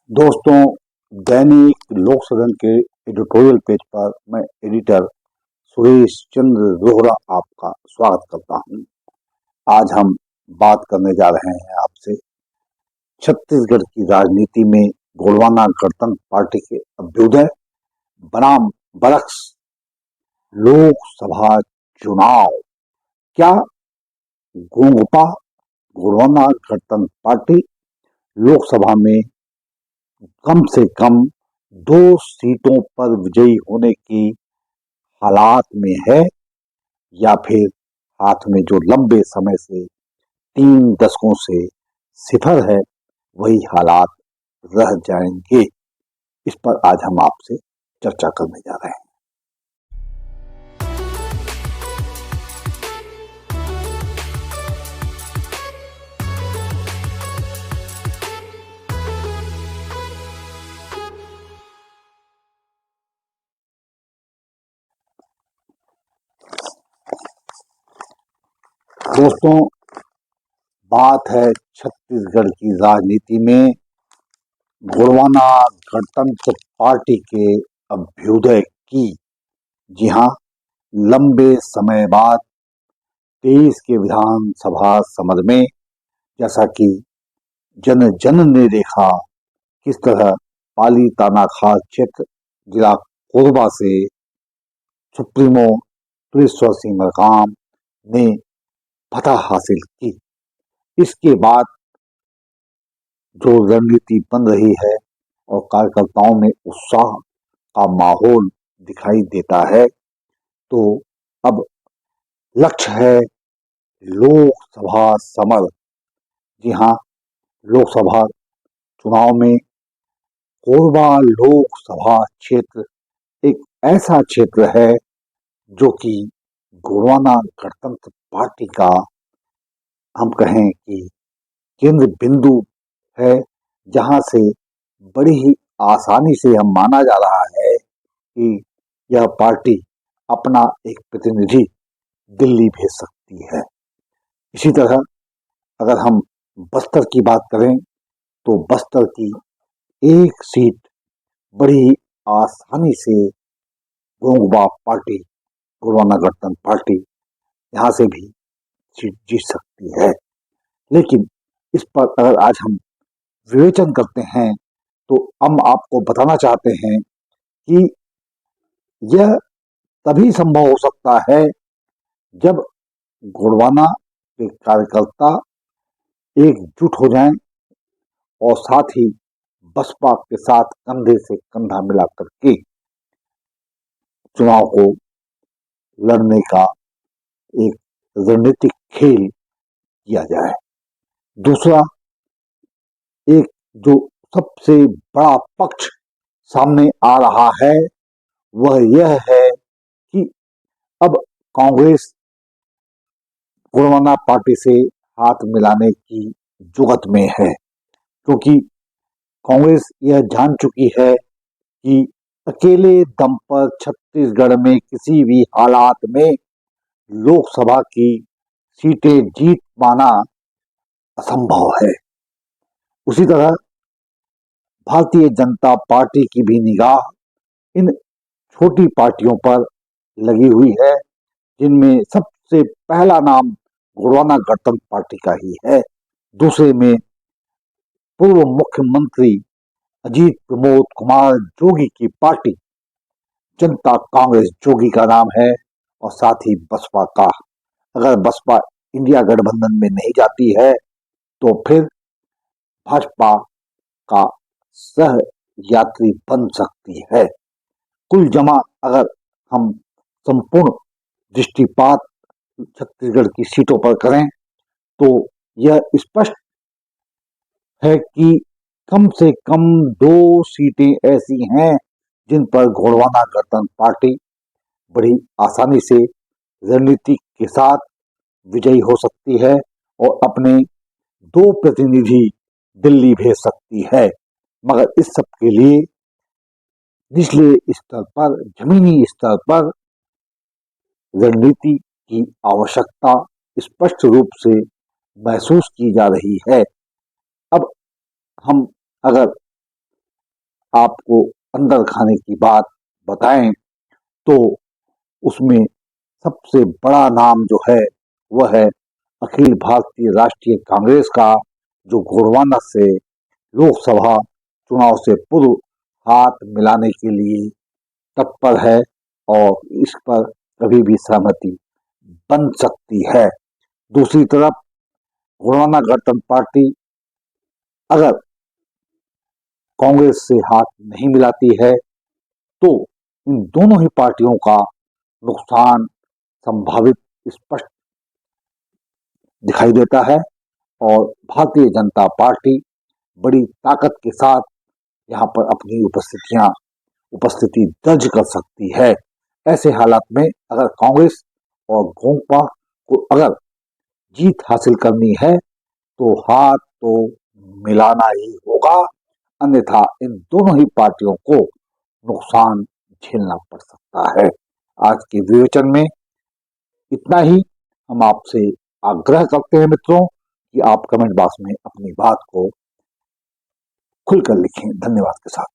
दोस्तों, दैनिक लोक सदन के एडिटोरियल पेज पर मैं एडिटर सुरेश चंद्र रोहरा आपका स्वागत करता हूं। आज हम बात करने जा रहे हैं आपसे छत्तीसगढ़ की राजनीति में गोंडवाना गणतंत्र पार्टी के अभ्युदय बनाम बरक्स लोकसभा चुनाव। क्या गोंगपा गोंडवाना गणतंत्र पार्टी लोकसभा में कम से कम 2 सीटों पर विजयी होने की हालात में है, या फिर हाथ में जो लंबे समय से 3 दशकों से सिफर है वही हालात रह जाएंगे? इस पर आज हम आपसे चर्चा करने जा रहे हैं। दोस्तों, बात है छत्तीसगढ़ की राजनीति में गोंडवाना गणतंत्र पार्टी के अभ्युदय की। जी हाँ, लंबे समय बाद 23 के विधानसभा समर में जैसा कि जन जन ने देखा किस तरह पाली तानाखार क्षेत्र जिला कोरबा से सुप्रीमो तुरेश्वर सिंह मरकाम ने फतह हासिल की। इसके बाद जो रणनीति बन रही है और कार्यकर्ताओं में उत्साह का माहौल दिखाई देता है, तो अब लक्ष्य है लोकसभा समर। जी हाँ, लोकसभा चुनाव में कोरबा लोकसभा क्षेत्र एक ऐसा क्षेत्र है जो कि गोंडवाना गणतंत्र पार्टी का, हम कहें कि केंद्र बिंदु है, जहां से बड़ी ही आसानी से हम माना जा रहा है कि यह पार्टी अपना एक प्रतिनिधि दिल्ली भेज सकती है। इसी तरह अगर हम बस्तर की बात करें तो बस्तर की एक सीट बड़ी आसानी से गोंगबा पार्टी, गोंडवाना गणतंत्र पार्टी यहाँ से भी सीट जीत सकती है। लेकिन इस पर अगर आज हम विवेचन करते हैं तो हम आपको बताना चाहते हैं कि यह तभी संभव हो सकता है जब गोंडवाना के कार्यकर्ता एकजुट हो जाएं और साथ ही बसपा के साथ कंधे से कंधा मिलाकर के चुनाव को लड़ने का एक रणनीतिक खेल किया जाए। दूसरा, एक जो सबसे बड़ा पक्ष सामने आ रहा है वह यह है कि अब कांग्रेस गोंडवाना पार्टी से हाथ मिलाने की जुगत में है, क्योंकि कांग्रेस यह जान चुकी है कि अकेले दम पर छत्तीसगढ़ में किसी भी हालात में लोकसभा की सीटें जीत पाना असंभव है। उसी तरह भारतीय जनता पार्टी की भी निगाह इन छोटी पार्टियों पर लगी हुई है, जिनमें सबसे पहला नाम गोंडवाना गणतंत्र पार्टी का ही है। दूसरे में पूर्व मुख्यमंत्री अजीत प्रमोद कुमार जोगी की पार्टी जनता कांग्रेस जोगी का नाम है, और साथ ही बसपा का। अगर बसपा इंडिया गठबंधन में नहीं जाती है तो फिर भाजपा का सह यात्री बन सकती है। कुल जमा अगर हम संपूर्ण दृष्टिपात छत्तीसगढ़ की सीटों पर करें तो यह स्पष्ट है कि कम से कम 2 सीटें ऐसी हैं जिन पर गोंडवाना गणतंत्र पार्टी बड़ी आसानी से रणनीति के साथ विजयी हो सकती है और अपने 2 प्रतिनिधि दिल्ली भेज सकती है। मगर इस सब के लिए निचले स्तर पर, जमीनी स्तर पर रणनीति की आवश्यकता स्पष्ट रूप से महसूस की जा रही है। अब हम अगर आपको अंदर खाने की बात बताएं तो उसमें सबसे बड़ा नाम जो है वह है अखिल भारतीय राष्ट्रीय कांग्रेस का, जो गोंडवाना से लोकसभा चुनाव से पूर्व हाथ मिलाने के लिए तत्पर है और इस पर कभी भी सहमति बन सकती है। दूसरी तरफ गोंडवाना गणतंत्र पार्टी अगर कांग्रेस से हाथ नहीं मिलाती है तो इन दोनों ही पार्टियों का नुकसान संभावित स्पष्ट दिखाई देता है और भारतीय जनता पार्टी बड़ी ताकत के साथ यहाँ पर अपनी उपस्थिति दर्ज कर सकती है। ऐसे हालात में अगर कांग्रेस और गोंपा को अगर जीत हासिल करनी है तो हाथ तो मिलाना ही होगा, अन्यथा इन दोनों ही पार्टियों को नुकसान झेलना पड़ सकता है। आज के विवेचन में इतना ही। हम आपसे आग्रह करते हैं मित्रों कि आप कमेंट बॉक्स में अपनी बात को खुलकर लिखें। धन्यवाद के साथ।